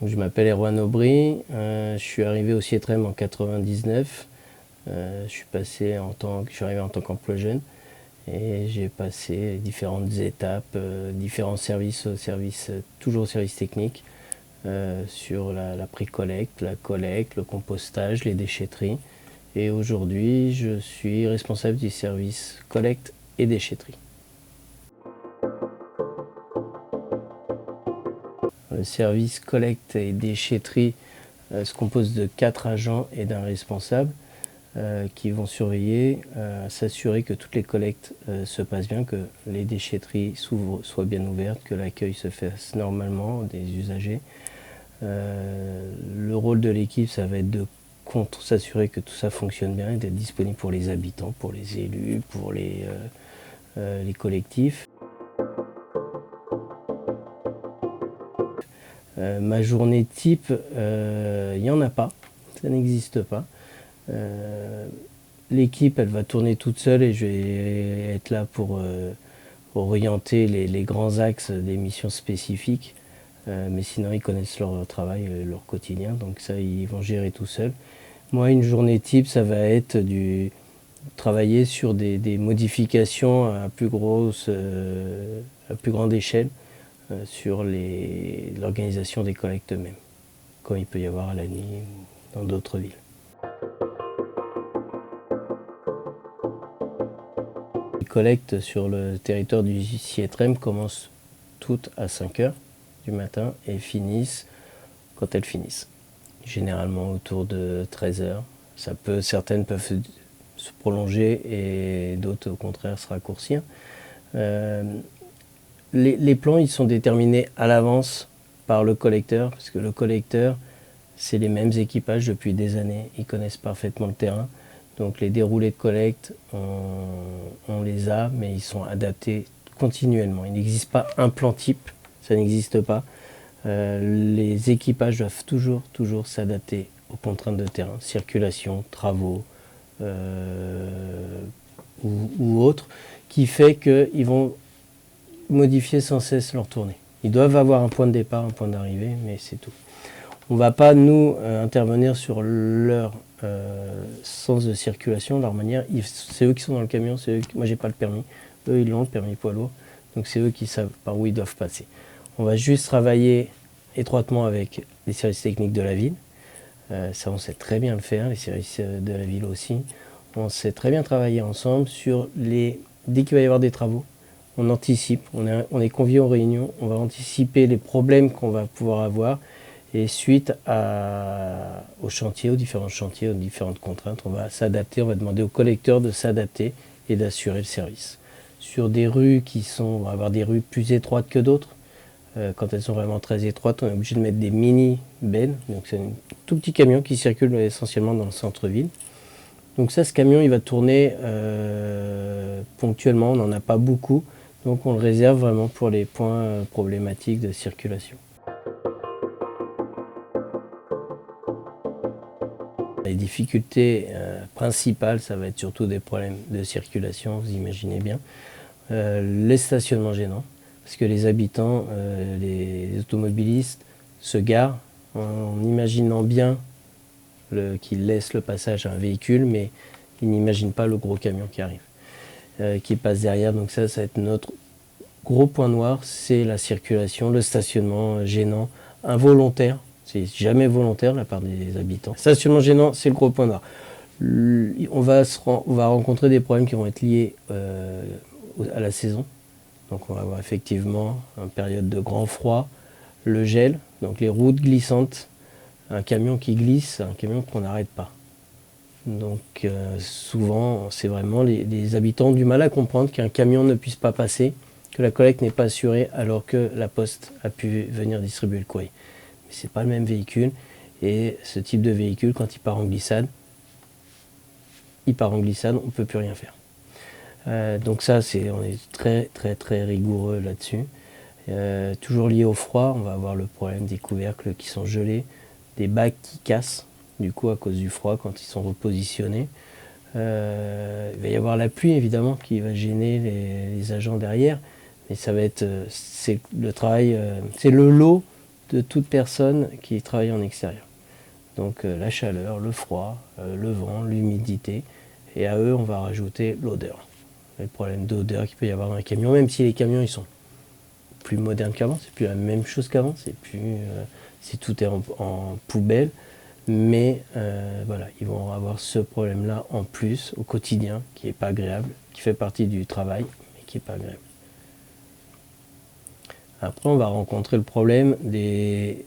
Je m'appelle Erwan Aubry, je suis arrivé au CIETREM en 99. Je suis arrivé en tant qu'emploi jeune et j'ai passé différentes étapes, différents services, toujours au service technique, sur la pré-collecte, la collecte, le compostage, les déchetteries. Et aujourd'hui, je suis responsable du service collecte et déchetterie. Le service collecte et déchetterie se compose de 4 agents et d'un responsable qui vont surveiller, s'assurer que toutes les collectes se passent bien, que les déchetteries soient bien ouvertes, que l'accueil se fasse normalement des usagers. Le rôle de l'équipe, ça va être de s'assurer que tout ça fonctionne bien et d'être disponible pour les habitants, pour les élus, pour les collectifs. Ma journée type, il n'y en a pas, ça n'existe pas. L'équipe, elle va tourner toute seule et je vais être là pour orienter les grands axes des missions spécifiques. Mais sinon, ils connaissent leur travail, leur quotidien, donc ça, ils vont gérer tout seuls. Moi, une journée type, ça va être travailler sur des modifications à plus grande échelle sur l'organisation des collectes eux-mêmes, comme il peut y avoir à la nuit ou dans d'autres villes. Les collectes sur le territoire du CIETREM commencent toutes à 5 h du matin et finissent quand elles finissent. Généralement autour de 13 h. Certaines peuvent se prolonger et d'autres au contraire se raccourcir. Les plans, ils sont déterminés à l'avance par le collecteur, parce que le collecteur, c'est les mêmes équipages depuis des années. Ils connaissent parfaitement le terrain. Donc les déroulés de collecte, on les a, mais ils sont adaptés continuellement. Il n'existe pas un plan type, ça n'existe pas. Les équipages doivent toujours s'adapter aux contraintes de terrain, circulation, travaux ou autres, qui fait qu'ils vont modifier sans cesse leur tournée. Ils doivent avoir un point de départ, un point d'arrivée, mais c'est tout. On ne va pas, nous, intervenir sur leur sens de circulation, leur manière. C'est eux qui sont dans le camion, moi j'ai pas le permis. Eux, ils l'ont, le permis poids lourd. Donc c'est eux qui savent par où ils doivent passer. On va juste travailler étroitement avec les services techniques de la ville. Ça, on sait très bien le faire, les services de la ville aussi. On sait très bien travailler ensemble dès qu'il va y avoir des travaux. On anticipe, on est conviés aux réunions, on va anticiper les problèmes qu'on va pouvoir avoir et suite aux chantiers, aux différents chantiers, aux différentes contraintes, on va s'adapter, on va demander aux collecteurs de s'adapter et d'assurer le service. Sur des rues on va avoir des rues plus étroites que d'autres. Quand elles sont vraiment très étroites, on est obligé de mettre des mini-bennes. Donc c'est un tout petit camion qui circule essentiellement dans le centre-ville. Donc ça, ce camion, il va tourner ponctuellement, on n'en a pas beaucoup. Donc on le réserve vraiment pour les points problématiques de circulation. Les difficultés principales, ça va être surtout des problèmes de circulation, vous imaginez bien. Les stationnements gênants, parce que les habitants, les automobilistes se garent en imaginant bien qu'ils laissent le passage à un véhicule, mais ils n'imaginent pas le gros camion qui arrive, qui passe derrière. Donc ça va être notre gros point noir, c'est la circulation, le stationnement gênant, involontaire. C'est jamais volontaire de la part des habitants. Stationnement gênant, c'est le gros point noir. On va rencontrer des problèmes qui vont être liés à la saison. Donc on va avoir effectivement une période de grand froid, le gel, donc les routes glissantes, un camion qui glisse, un camion qu'on n'arrête pas. Donc souvent, c'est vraiment les habitants ont du mal à comprendre qu'un camion ne puisse pas passer, que la collecte n'est pas assurée alors que la poste a pu venir distribuer le courrier. Mais ce n'est pas le même véhicule et ce type de véhicule, quand il part en glissade, on ne peut plus rien faire. Donc ça, on est très rigoureux là-dessus. Toujours lié au froid, on va avoir le problème des couvercles qui sont gelés, des bacs qui cassent, du coup à cause du froid quand ils sont repositionnés. Il va y avoir la pluie évidemment qui va gêner les agents derrière, mais ça va être c'est le travail, c'est le lot de toute personne qui travaille en extérieur. Donc la chaleur, le froid, le vent, l'humidité, et à eux on va rajouter l'odeur. Le problème d'odeur qu'il peut y avoir dans les camions, même si les camions ils sont plus modernes qu'avant, c'est plus la même chose qu'avant, c'est tout est en poubelle, mais voilà, ils vont avoir ce problème-là en plus au quotidien qui n'est pas agréable, qui fait partie du travail, mais qui n'est pas agréable. Après, on va rencontrer le problème des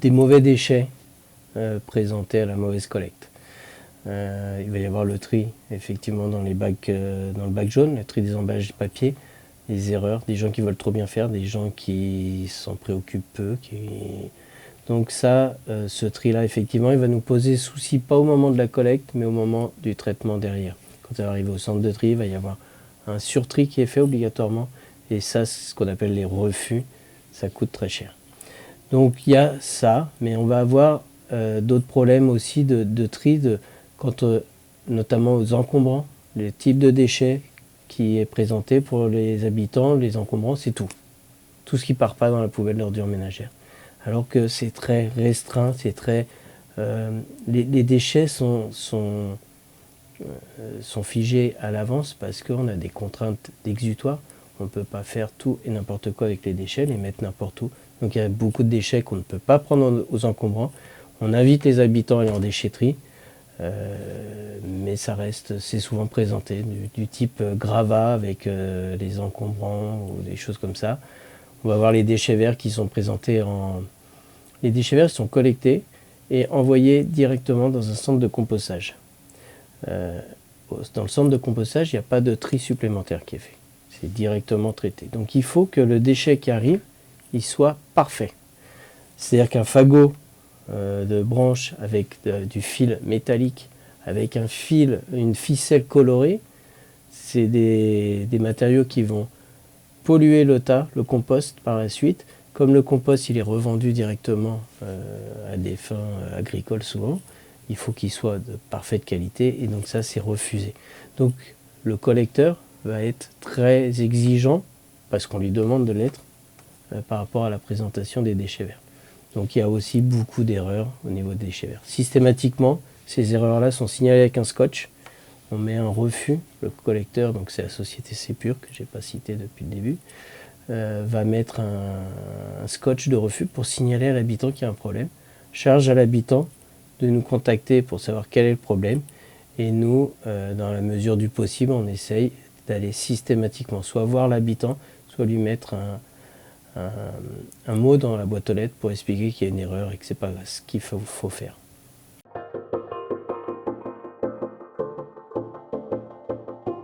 mauvais déchets présentés à la mauvaise collecte. Il va y avoir le tri, effectivement, dans le bac jaune, le tri des emballages de papier, des erreurs, des gens qui veulent trop bien faire, des gens qui s'en préoccupent peu. Donc ça, ce tri-là, effectivement, il va nous poser souci, pas au moment de la collecte, mais au moment du traitement derrière. Quand ça va arriver au centre de tri, il va y avoir un surtri qui est fait obligatoirement. Et ça, c'est ce qu'on appelle les refus. Ça coûte très cher. Donc il y a ça, mais on va avoir d'autres problèmes aussi de tri, notamment aux encombrants, le type de déchets qui est présenté pour les habitants, les encombrants, c'est tout. Tout ce qui ne part pas dans la poubelle d'ordures ménagères. Alors que c'est très restreint, les déchets sont figés à l'avance parce qu'on a des contraintes d'exutoire. On ne peut pas faire tout et n'importe quoi avec les déchets, les mettre n'importe où. Donc il y a beaucoup de déchets qu'on ne peut pas prendre aux encombrants. On invite les habitants à aller en déchetterie, mais c'est souvent présenté du type gravat avec les encombrants ou des choses comme ça. On va voir les déchets verts qui sont présentés Les déchets verts sont collectés et envoyés directement dans un centre de compostage. Dans le centre de compostage, il n'y a pas de tri supplémentaire qui est fait. C'est directement traité. Donc il faut que le déchet qui arrive, il soit parfait. C'est-à-dire qu'un fagot de branche avec du fil métallique, avec une ficelle colorée, c'est des matériaux qui vont polluer le tas, le compost par la suite. Comme le compost il est revendu directement à des fins agricoles souvent, il faut qu'il soit de parfaite qualité et donc ça c'est refusé. Donc le collecteur va être très exigeant parce qu'on lui demande de l'être par rapport à la présentation des déchets verts. Donc il y a aussi beaucoup d'erreurs au niveau des déchets verts. Systématiquement, ces erreurs-là sont signalées avec un scotch. On met un refus, le collecteur, donc c'est la société Sepur que je n'ai pas citée depuis le début, va mettre un scotch de refus pour signaler à l'habitant qu'il y a un problème. Charge à l'habitant de nous contacter pour savoir quel est le problème. Et nous, dans la mesure du possible, on essaye d'aller systématiquement soit voir l'habitant, soit lui mettre un mot dans la boîte aux lettres pour expliquer qu'il y a une erreur et que ce n'est pas ce qu'il faut faire.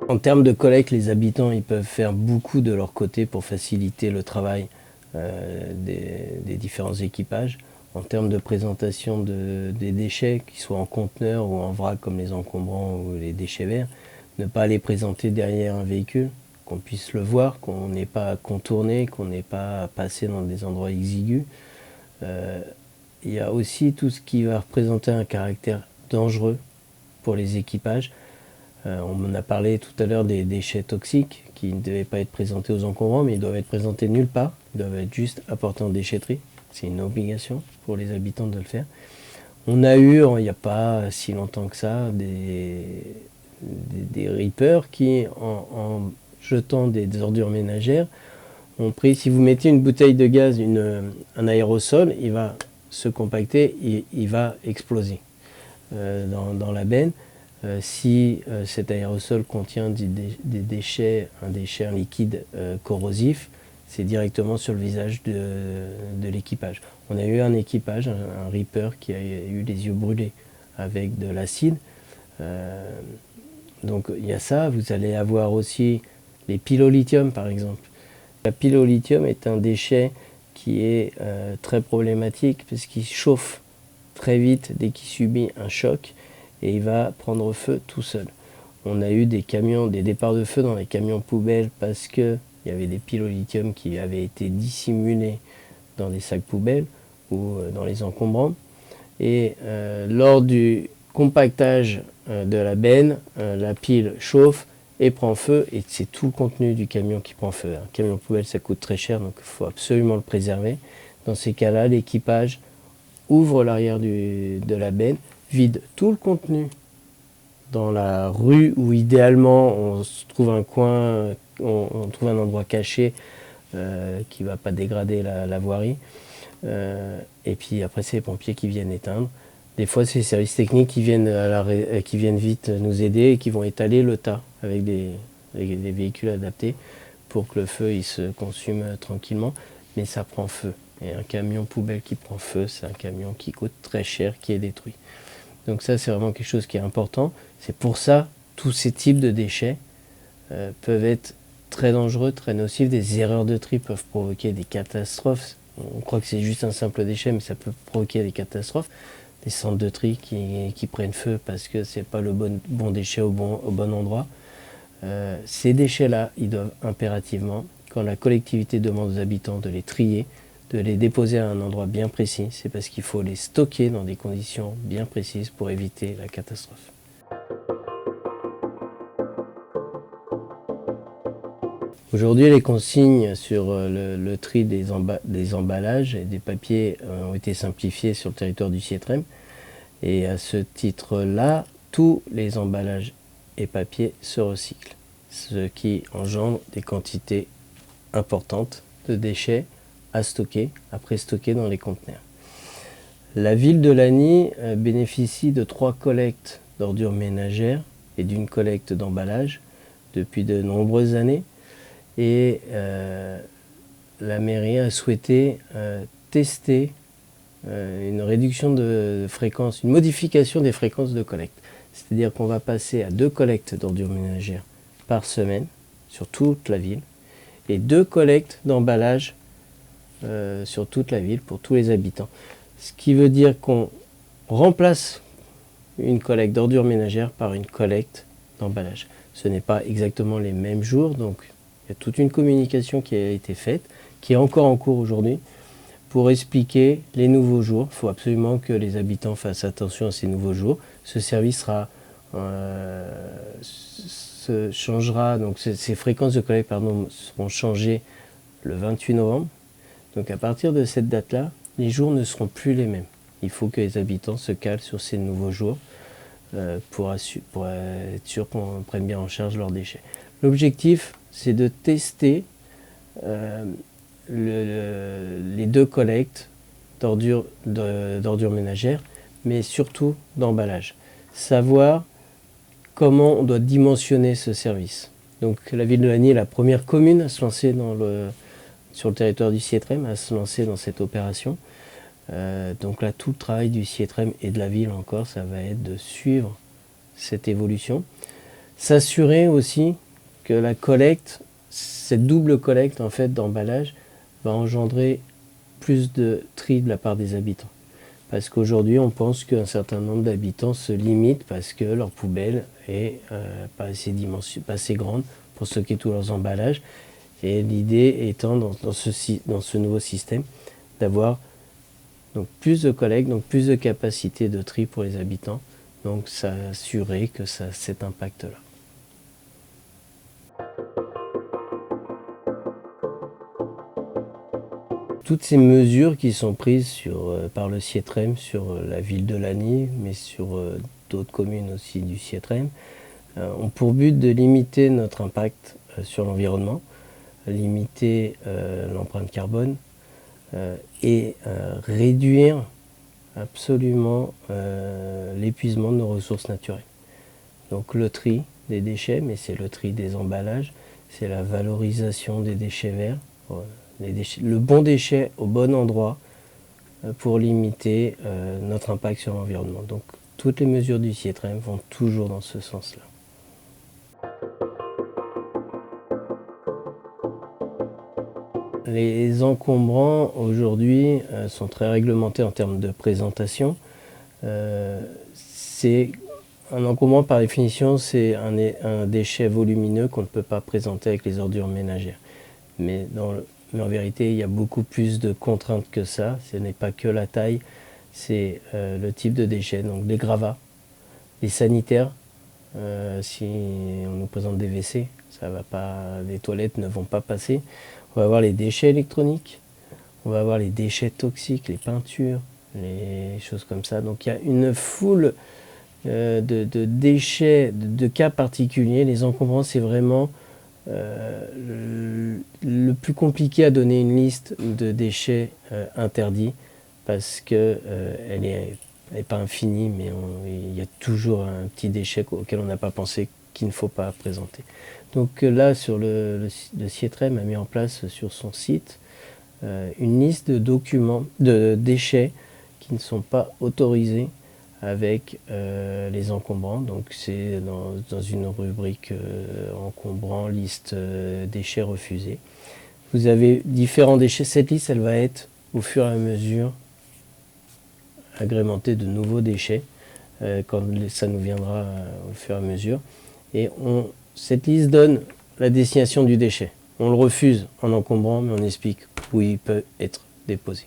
En termes de collecte, les habitants ils peuvent faire beaucoup de leur côté pour faciliter le travail des différents équipages. En termes de présentation des déchets, qu'ils soient en conteneur ou en vrac comme les encombrants ou les déchets verts, ne pas les présenter derrière un véhicule, qu'on puisse le voir, qu'on n'ait pas à contourner, qu'on n'ait pas à passer dans des endroits exigus. Il y a aussi tout ce qui va représenter un caractère dangereux pour les équipages. On en a parlé tout à l'heure des déchets toxiques qui ne devaient pas être présentés aux encombrants, mais ils doivent être présentés nulle part. Ils doivent être juste apportés en déchetterie. C'est une obligation pour les habitants de le faire. On a eu, il n'y a pas si longtemps que ça, des rippers qui, en jetant des ordures ménagères, ont pris, si vous mettez une bouteille de gaz, un aérosol, il va se compacter, il va exploser dans la benne. Si cet aérosol contient des déchets, un liquide corrosif, c'est directement sur le visage de l'équipage. On a eu un équipage, un ripper, qui a eu les yeux brûlés avec de l'acide. Donc il y a ça, vous allez avoir aussi les piles au lithium par exemple. La pile au lithium est un déchet qui est très problématique parce qu'il chauffe très vite dès qu'il subit un choc et il va prendre feu tout seul. On a eu des départs de feu dans les camions poubelles parce qu'il y avait des piles au lithium qui avaient été dissimulées dans des sacs poubelles ou dans les encombrants. Et lors du compactage de la benne, la pile chauffe et prend feu et c'est tout le contenu du camion qui prend feu. Un camion poubelle ça coûte très cher donc il faut absolument le préserver. Dans ces cas-là, l'équipage ouvre l'arrière de la benne, vide tout le contenu dans la rue où idéalement on se trouve un coin, on trouve un endroit caché qui ne va pas dégrader la voirie. Et puis après, c'est les pompiers qui viennent éteindre. Des fois, c'est les services techniques qui viennent vite nous aider et qui vont étaler le tas avec des véhicules adaptés pour que le feu il se consume tranquillement. Mais ça prend feu. Et un camion poubelle qui prend feu, c'est un camion qui coûte très cher, qui est détruit. Donc ça, c'est vraiment quelque chose qui est important. C'est pour ça, tous ces types de déchets peuvent être très dangereux, très nocifs. Des erreurs de tri peuvent provoquer des catastrophes. On croit que c'est juste un simple déchet, mais ça peut provoquer des catastrophes. Des centres de tri qui prennent feu parce que c'est pas le bon déchet au bon endroit. Ces déchets-là, ils doivent impérativement, quand la collectivité demande aux habitants de les trier, de les déposer à un endroit bien précis, c'est parce qu'il faut les stocker dans des conditions bien précises pour éviter la catastrophe. Aujourd'hui, les consignes sur le tri des emballages et des papiers ont été simplifiées sur le territoire du Sietrem. Et à ce titre-là, tous les emballages et papiers se recyclent, ce qui engendre des quantités importantes de déchets à stocker, après stocker dans les conteneurs. La ville de Lagny bénéficie de 3 collectes d'ordures ménagères et d'une collecte d'emballage depuis de nombreuses années. Et la mairie a souhaité tester une réduction de fréquence, une modification des fréquences de collecte. C'est-à-dire qu'on va passer à 2 collectes d'ordures ménagères par semaine sur toute la ville et 2 collectes d'emballage sur toute la ville pour tous les habitants. Ce qui veut dire qu'on remplace une collecte d'ordures ménagères par une collecte d'emballage. Ce n'est pas exactement les mêmes jours, donc il y a toute une communication qui a été faite, qui est encore en cours aujourd'hui, pour expliquer les nouveaux jours. Il faut absolument que les habitants fassent attention à ces nouveaux jours. Ce service changera, donc ces fréquences de collecte seront changées le 28 novembre. Donc à partir de cette date-là, les jours ne seront plus les mêmes. Il faut que les habitants se calent sur ces nouveaux jours pour être sûr qu'on prenne bien en charge leurs déchets. L'objectif, c'est de tester les 2 collectes d'ordures ménagères, mais surtout d'emballage. Savoir comment on doit dimensionner ce service. Donc la ville de Lagny est la première commune à se lancer sur le territoire du Sietrem, à se lancer dans cette opération. Donc là, tout le travail du Sietrem et de la ville encore, ça va être de suivre cette évolution. S'assurer aussi que la collecte, cette double collecte en fait d'emballage, va engendrer plus de tri de la part des habitants. Parce qu'aujourd'hui, on pense qu'un certain nombre d'habitants se limitent parce que leur poubelle est pas assez grande pour stocker tous leurs emballages. Et l'idée étant, dans ce nouveau système, d'avoir donc plus de collecte, donc plus de capacité de tri pour les habitants. Donc s'assurer que ça a cet impact-là. Toutes ces mesures qui sont prises par le Sietrem sur la ville de Lagny, mais sur d'autres communes aussi du Sietrem, ont pour but de limiter notre impact sur l'environnement, limiter l'empreinte carbone et réduire absolument l'épuisement de nos ressources naturelles. Donc le tri des déchets, mais c'est le tri des emballages, c'est la valorisation des déchets verts, le bon déchet au bon endroit pour limiter notre impact sur l'environnement. Donc toutes les mesures du Sietrem vont toujours dans ce sens-là. Les encombrants aujourd'hui sont très réglementés en termes de présentation. Un encombrant par définition, c'est un déchet volumineux qu'on ne peut pas présenter avec les ordures ménagères. Mais en vérité, il y a beaucoup plus de contraintes que ça. Ce n'est pas que la taille, c'est le type de déchets. Donc les gravats, les sanitaires, si on nous présente des WC, les toilettes ne vont pas passer. On va avoir les déchets électroniques, on va avoir les déchets toxiques, les peintures, les choses comme ça. Donc il y a une foule de déchets, de cas particuliers. Les encombrants, c'est vraiment le plus compliqué à donner une liste de déchets interdits parce que elle n'est pas infinie, mais il y a toujours un petit déchet auquel on n'a pas pensé qu'il ne faut pas présenter. Donc là, sur le CIETREM a mis en place sur son site une liste de documents, de déchets qui ne sont pas autorisés avec les encombrants. Donc c'est dans une rubrique encombrant, liste déchets refusés. Vous avez différents déchets. Cette liste, elle va être au fur et à mesure agrémentée de nouveaux déchets quand ça nous viendra au fur et à mesure. Et cette liste donne la destination du déchet. On le refuse en encombrant, mais on explique où il peut être déposé.